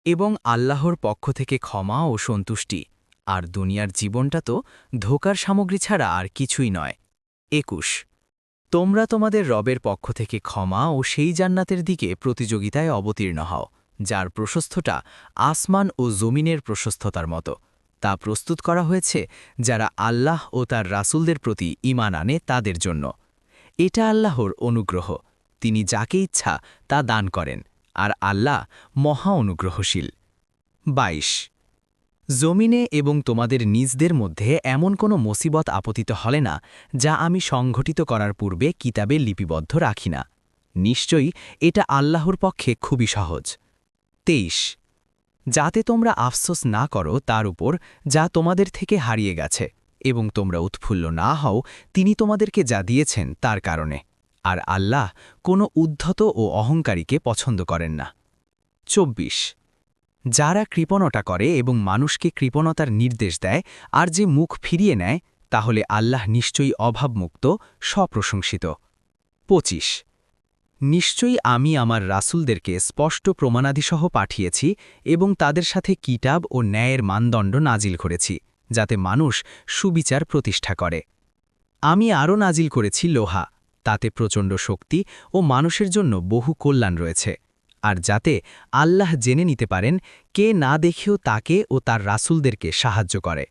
এবং আল্লাহর পক্ষ থেকে ক্ষমা ও সন্তুষ্টি, আর দুনিয়ার জীবনটা তো ধোঁকার সামগ্রী ছাড়া আর কিছুই নয়। ২১ তোমরা তোমাদের রবের পক্ষ থেকে ক্ষমা ও সেই জান্নাতের দিকে প্রতিযোগিতায় অবতীর্ণ হও, যার প্রশস্তটা আসমান ও জমিনের প্রশস্ততার মতো। তা প্রস্তুত করা হয়েছে যারা আল্লাহ ও তার রাসূলদের প্রতি ঈমান আনে তাদের জন্য। এটা আল্লাহর অনুগ্রহ, তিনি যাকে ইচ্ছা তা দান করেন, আর আল্লাহ মহা অনুগ্রহশীল। ২২ জমিনে এবং তোমাদের নিজদের মধ্যে এমন কোনো মুসিবত আপতিত হলে না যা আমি সংঘটিত করার পূর্বে কিতাবে লিপিবদ্ধ রাখি না। নিশ্চয়ই এটা আল্লাহর পক্ষে খুবই সহজ। ২৩ যাতে তোমরা আফসোস না করো তার উপর যা তোমাদের থেকে হারিয়ে গেছে, এবং তোমরা উৎফুল্ল না হও তিনি তোমাদেরকে যা দিয়েছেন তার কারণে, আর আল্লাহ কোনো উদ্ধত ও অহংকারীকে পছন্দ করেন না। ২৪ যারা কৃপণতা করে এবং মানুষকে কৃপণতার নির্দেশ দেয় আর যে মুখ ফিরিয়ে নেয়, তাহলে আল্লাহ নিশ্চয়ই অভাবমুক্ত, স্বপ্রশংসিত। ২৫ নিশ্চয়ই আমি আমার রাসূলদেরকে স্পষ্ট প্রমাণাদিসহ পাঠিয়েছি এবং তাদের সাথে কিতাব ও ন্যায়ের মানদণ্ড নাজিল করেছি, যাতে মানুষ সুবিচার প্রতিষ্ঠা করে। আমি আরও নাজিল করেছি লোহা, তাতে প্রচণ্ড শক্তি ও মানুষের জন্য বহু কল্যাণ রয়েছে, আর যাতে আল্লাহ জেনে নিতে পারেন কে না দেখেও তাকে ও তার রাসূলদেরকে সাহায্য করে।